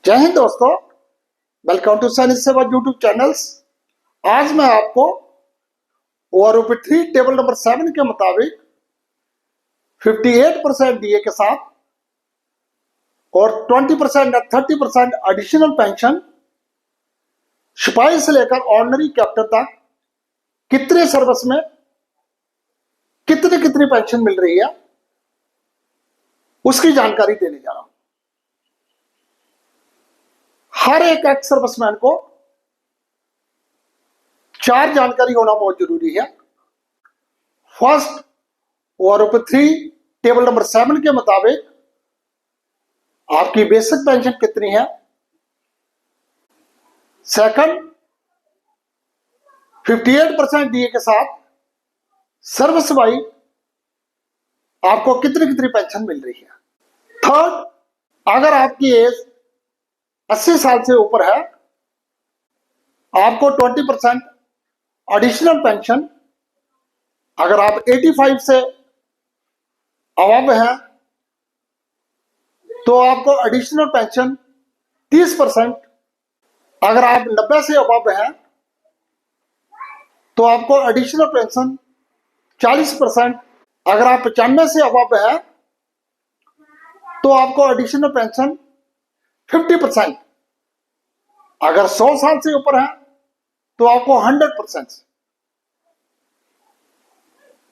जय हिंद दोस्तों, welcome to सैनिक सेवा यूट्यूब चैनल्स। आज मैं आपको OROP3 टेबल नंबर 7 के मुताबिक 58% डीए के साथ और 20% या 30% एडिशनल पेंशन सिपाही से लेकर ऑर्डिनरी कैप्टन तक कितने सर्विस में कितनी पेंशन मिल रही है उसकी जानकारी देने जा रहा हूं। हर एक एक्स सर्विसमैन को 4 जानकारी होना बहुत जरूरी है। फर्स्ट, OROP3 टेबल नंबर 7 के मुताबिक आपकी बेसिक पेंशन कितनी है। सेकंड, 58% डीए के साथ सर्विस वाइज आपको कितनी पेंशन मिल रही है। थर्ड, अगर आपकी एज 80 साल से ऊपर है आपको 20% एडिशनल पेंशन, अगर आप 85 से अबव हैं तो आपको एडिशनल पेंशन 30%, अगर आप 90 से अबव हैं तो आपको एडिशनल पेंशन 40%, अगर आप 95 से अबव हैं तो आपको एडिशनल पेंशन 50%, अगर 100 साल से ऊपर है तो आपको 100%।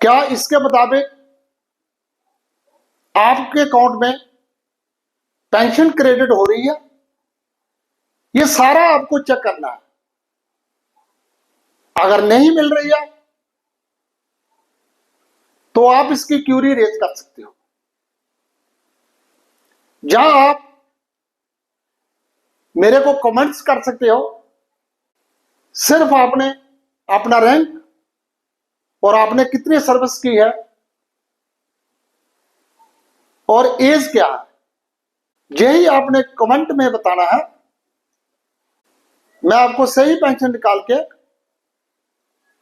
क्या इसके मुताबिक आपके अकाउंट में पेंशन क्रेडिट हो रही है? ये सारा आपको चेक करना है। अगर नहीं मिल रही है तो आप इसकी क्यूरी रेज कर सकते हो। जहां आप मेरे को कमेंट्स कर सकते हो, सिर्फ आपने अपना रैंक और आपने कितनी सर्विस की है और एज क्या है, यही आपने कमेंट में बताना है। मैं आपको सही पेंशन निकाल के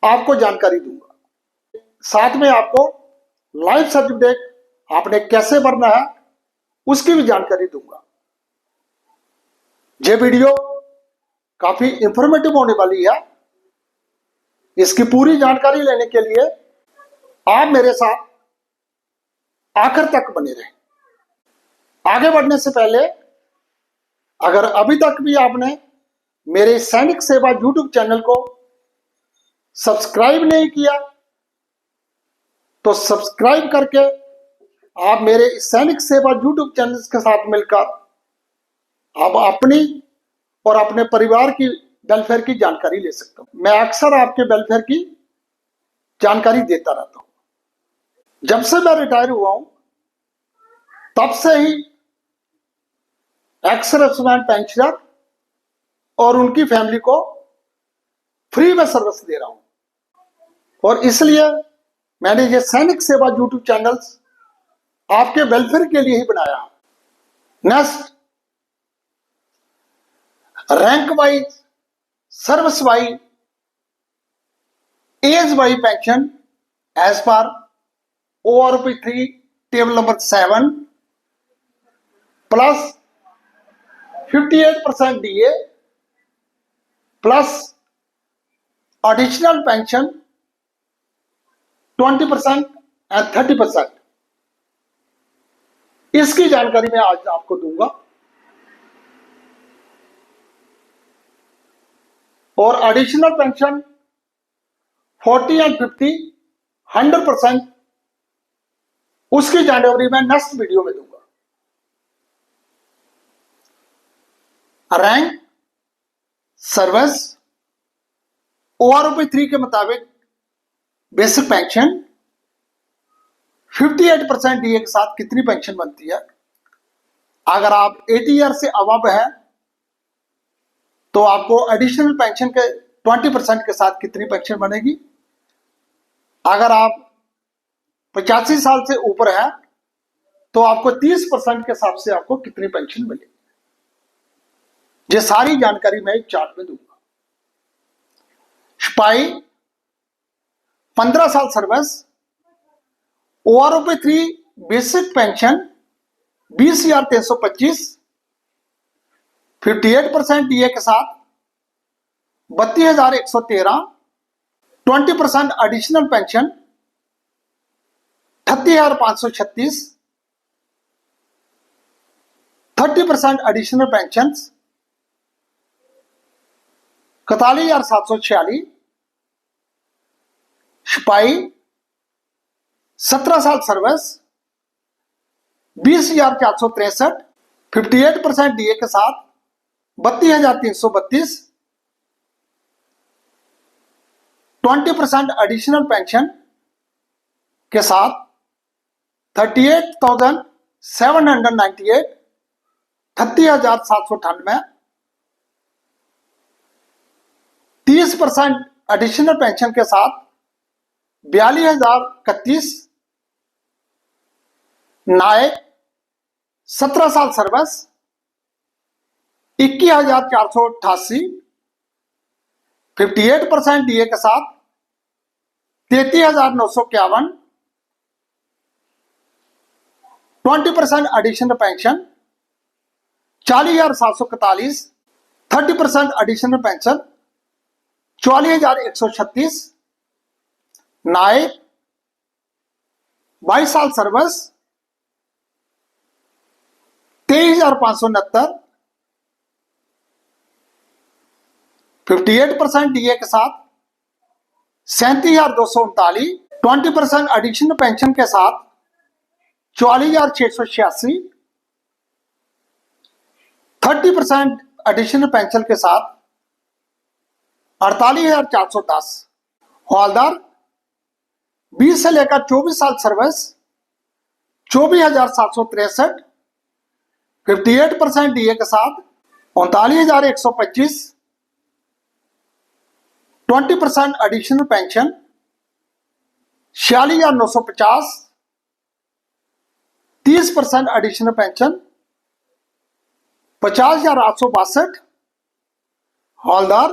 आपको जानकारी दूंगा। साथ में आपको लाइफ सर्टिफिकेट आपने कैसे भरना है उसकी भी जानकारी दूंगा। ये वीडियो काफी इंफॉर्मेटिव होने वाली है। इसकी पूरी जानकारी लेने के लिए आप मेरे साथ आखिर तक बने रहें। आगे बढ़ने से पहले अगर अभी तक भी आपने मेरे सैनिक सेवा यूट्यूब चैनल को सब्सक्राइब नहीं किया तो सब्सक्राइब करके आप मेरे सैनिक सेवा यूट्यूब चैनल के साथ मिलकर आप अपनी और अपने परिवार की वेलफेयर की जानकारी ले सकते हो। मैं अक्सर आपके वेलफेयर की जानकारी देता रहता हूं। जब से मैं रिटायर हुआ हूं तब से ही एक्स सर्विसमैन पेंशनर और उनकी फैमिली को फ्री में सर्विस दे रहा हूं और इसलिए मैंने ये सैनिक सेवा यूट्यूब चैनल्स आपके वेलफेयर के लिए ही बनाया। Next, rank wise, service wise, age wise pension age पर OROP3 table number 7 plus 58% DA plus additional pension 20% and 30%, इसकी जानकारी मैं आज आपको दूंगा। और एडिशनल पेंशन 40 एंड 50 100%, उसकी जानकारी मैं नेक्स्ट वीडियो में दूंगा। रैंक, सर्विस, OROP3 के मुताबिक बेसिक पेंशन 58% डीए के साथ कितनी पेंशन बनती है। अगर आप 80 ईयर से अबव है तो आपको एडिशनल पेंशन के 20% के साथ कितनी पेंशन बनेगी। अगर आप 85 साल से ऊपर है तो आपको 30% के हिसाब से आपको कितनी पेंशन मिलेगी। ये सारी जानकारी मैं एक चार्ट में दूंगा। सिपाही 15 साल service, OROP3 basic pension 20,325, 58% DA के साथ 32,113, 20% एडिशनल पेंशन 38,536, 30% एडिशनल पेंशन 41,746, सिपाही 17 साल सर्विस 20,463, 58% डीए के साथ 32,332, 20% एडिशनल पेंशन के साथ 38,798, 38,798, 30% एडिशनल पेंशन के साथ 42,031, नायक 17 साल सर्विस 21,488, 58% डीए के साथ 33,951, 20% एडिशनल पेंशन 40,741, 30% एडिशनल पेंशन 44,136, नायक 22 साल सर्विस 23,569, 58% डीए के साथ 37,239, 20% एडिशनल पेंशन के साथ 44,686, 30% एडिशनल पेंशन के साथ 48,410, हवलदार 20 से लेकर 24 साल सर्विस 24,763, 58% डीए के साथ 39,125, 20% एडिशनल पेंशन 46,950, 30% एडिशनल पेंशन 50,862, हवलदार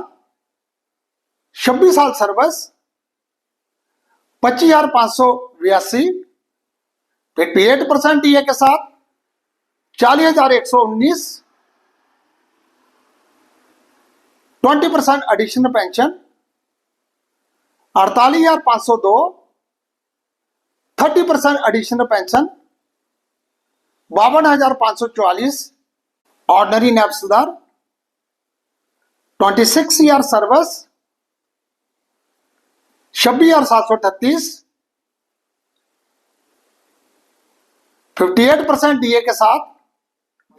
26 साल सर्विस 25,582, 58% डीए के साथ 40,119, 20% additional pension 48,502, 30% additional pension 52,544, ordinary नैब सुधार 26 ईयर सर्विस 26,738, 58% डीए के साथ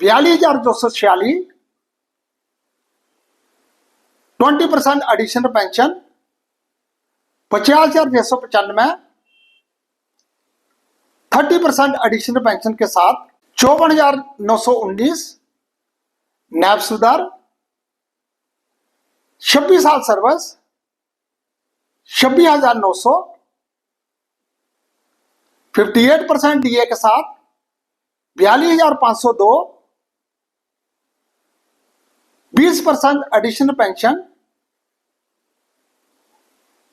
42,246, 20% एडिशनल पेंशन 50,695, 30% एडिशनल पेंशन के साथ 54,919, नैब सुधार 26 साल सर्विस 26,900, 58% डीए के साथ 42,502, 20% एडिशनल पेंशन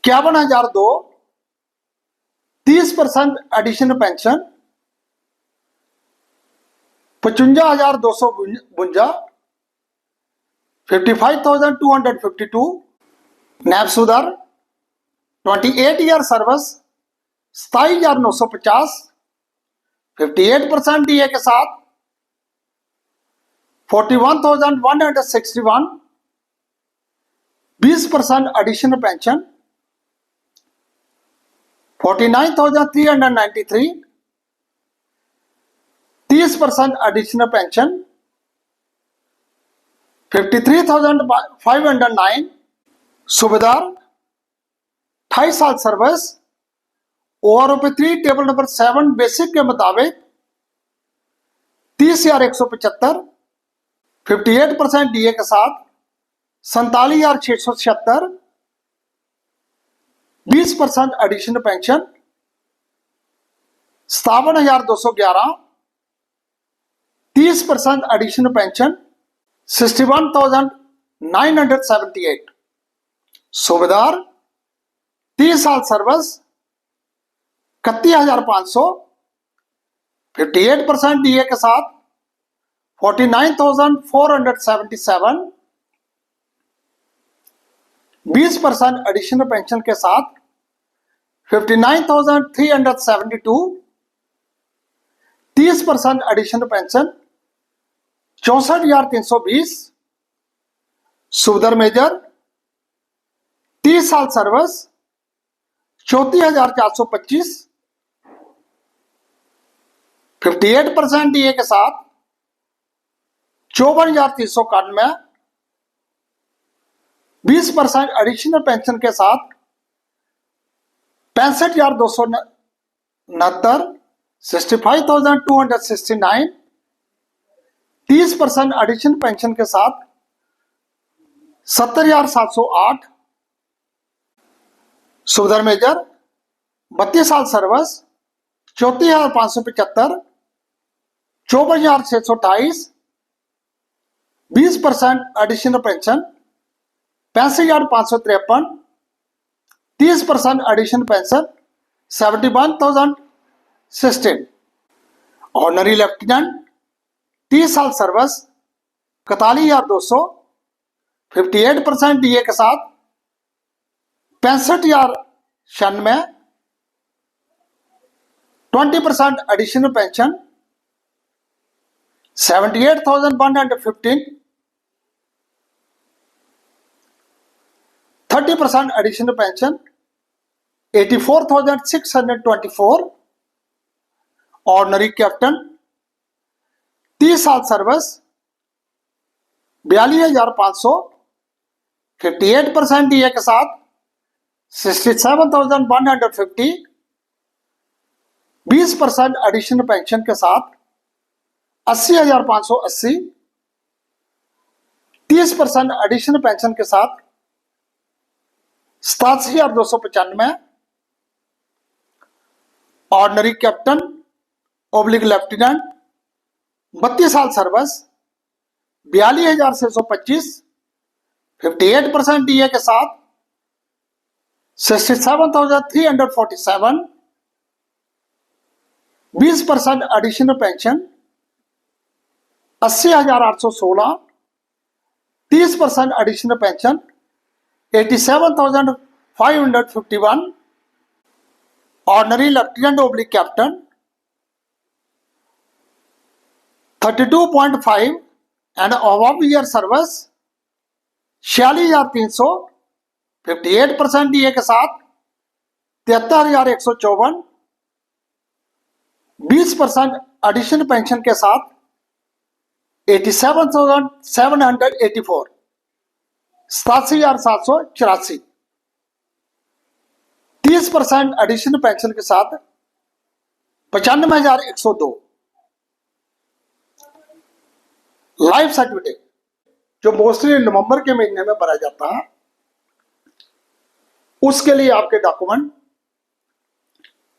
51,002, 30% एडिशनल पेंशन 55,252, 55,252, नैब सुधार 28 ईयर सर्विस 27,950, 58% डीए के साथ 41,161, 20% एडिशनल पेंशन 49,393, 30% एडिशनल पेंशन 53,509, सूबेदार 28 साल service OROP 3 table number 7 basic के मुताबिक 30,175, 58% डीए के साथ 47,676, 20% एडिशनल पेंशन 57,211, 30% एडिशनल पेंशन 61,978, सूबेदार 30 साल सर्विस 31,500, 58% डीए के साथ 49,477, 20% एडिशनल पेंशन के साथ 59,372, 30% एडिशनल पेंशन 64,320, सुबदर मेजर 30 साल सर्विस 34,425, 58% डीए के साथ 54,391, 20% एडिशनल पेंशन के साथ 65,269, 65,269, 30% एडिशनल पेंशन के साथ 70,708, सुबदर मेजर 32 साल service 34,575, 54,628, 20% additional pension 65,553, 30% additional pension 71,016, honorary lieutenant 30 साल सर्विस 41,200, 58% डीए के साथ 65,096, 20% additional pension 78,115, 30% additional pension 84,624, ordinary captain 30 साल सर्विस 42,500, 58% डीए के साथ 67,150, 20% एडिशनल पेंशन के साथ 80,580, 30% एडिशनल पेंशन के साथ 87,295, ऑर्डनरी कैप्टन ओब्लिक लेफ्टिनेंट 32 साल सर्विस 42,625, 58% डीए के साथ 67,347, 20% additional pension 80,816, 30% additional pension 87,551, ordinary lieutenant oblique captain 32.5 and above year service 46,300, 58% DA के साथ 73,154, 20% एडिशनल पेंशन के साथ 87,784, 87,784, 30% एडिशनल पेंशन के साथ 95,102, लाइफ सर्टिफिकेट जो मोस्टली नवंबर के महीने में भरा जाता है, उसके लिए आपके डॉक्यूमेंट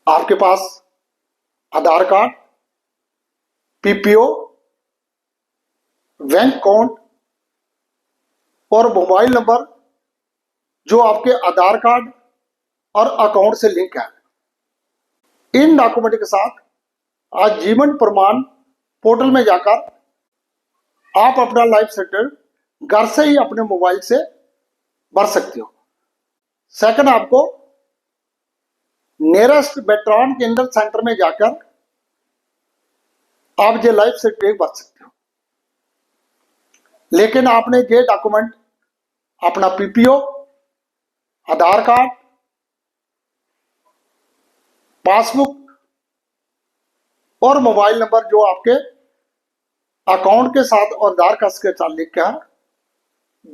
आपके पास आधार कार्ड, पीपीओ, बैंक अकाउंट और मोबाइल नंबर जो आपके आधार कार्ड और अकाउंट से लिंक है। इन डॉक्यूमेंट के साथ आज जीवन प्रमाण पोर्टल में जाकर आप अपना लाइफ सर्टिफिकेट घर से ही अपने मोबाइल से भर सकते हो। सेकंड, आपको नियरेस्ट वेटरन केंद्र सेंटर में जाकर आप ये लाइफ सर्टिफिकेट भर सकते हो। लेकिन आपने ये डॉक्यूमेंट अपना पीपीओ, आधार कार्ड, पासबुक और मोबाइल नंबर जो आपके अकाउंट के साथ और आधार कार्ड के साथ लिख के है,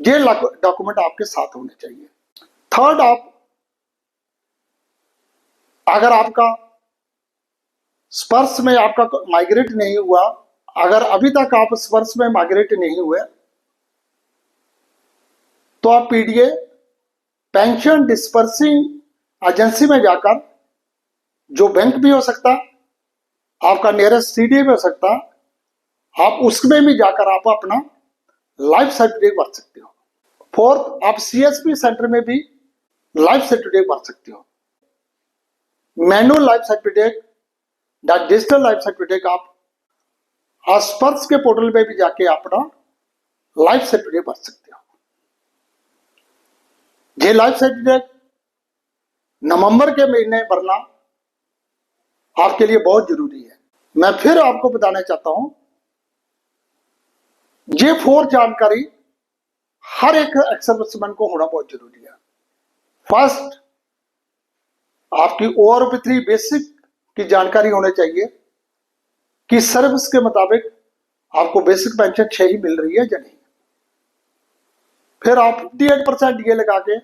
ये डॉक्यूमेंट आपके साथ होने चाहिए। थर्ड, आप अगर आपका स्पर्श में आपका माइग्रेट नहीं हुआ, अगर अभी तक आप स्पर्श में माइग्रेट नहीं हुए, तो आप पीडीए पेंशन डिस्पर्सिंग एजेंसी में जाकर, जो बैंक भी हो सकता, आपका नियरेस्ट सीडीए भी हो सकता, आप उसमें भी जाकर आप अपना लाइफ सर्टिफिकेट भर सकते हो। फोर्थ, आप सीएसपी सेंटर में भी लाइफ सर्टिफिकेट भर सकते हो। Manual life certificate, digital life certificate आप आज स्पर्श के पोर्टल पे भी जाके अपना लाइफ सर्टिफिकेट भर सकते हो। ये लाइफ सर्टिफिकेट नवंबर के महीने भरना आपके लिए बहुत जरूरी है। मैं फिर आपको बताना चाहता हूं, ये 4 जानकारी हर एक एक्स-सर्विसमैन को होना बहुत जरूरी है। फर्स्ट, आपकी ओवरऑल बेसिक की जानकारी होनी चाहिए कि सर्विस के मुताबिक आपको बेसिक पेंशन सही मिल रही है या नहीं। फिर आप 58% ये लगा के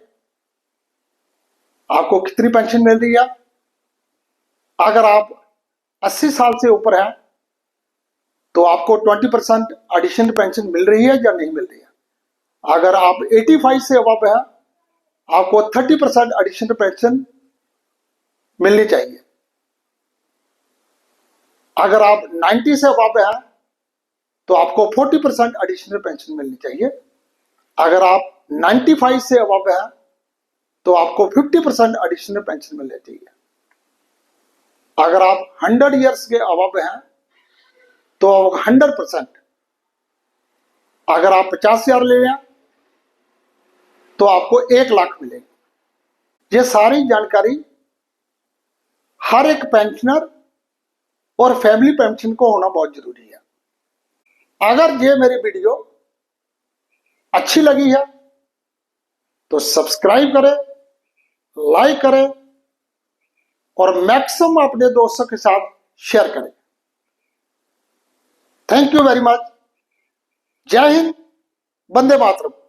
आपको कितनी पेंशन मिल रही है। अगर आप 80 साल से ऊपर हैं तो आपको 20% एडिशनल पेंशन मिल रही है या नहीं मिल रही है। अगर आप 85 से अबव है आपको 30% एडिशनल पेंशन मिलनी चाहिए। अगर आप 90 से अबव है तो आपको 40% एडिशनल पेंशन मिलनी चाहिए। अगर आप 95 से अबव है तो आपको 50% एडिशनल पेंशन मिलनी चाहिए। अगर आप 100 इयर्स के अबव हैं तो 100%। अगर आप 50,000 ले रहे हैं तो आपको 1 लाख मिलेगी। ये सारी जानकारी हर एक पेंशनर और फैमिली पेंशन को होना बहुत जरूरी है। अगर ये मेरी वीडियो अच्छी लगी है तो सब्सक्राइब करें, लाइक करें और मैक्सिमम अपने दोस्तों के साथ शेयर करें। Thank you very much. जय हिंद, वंदे मातरम।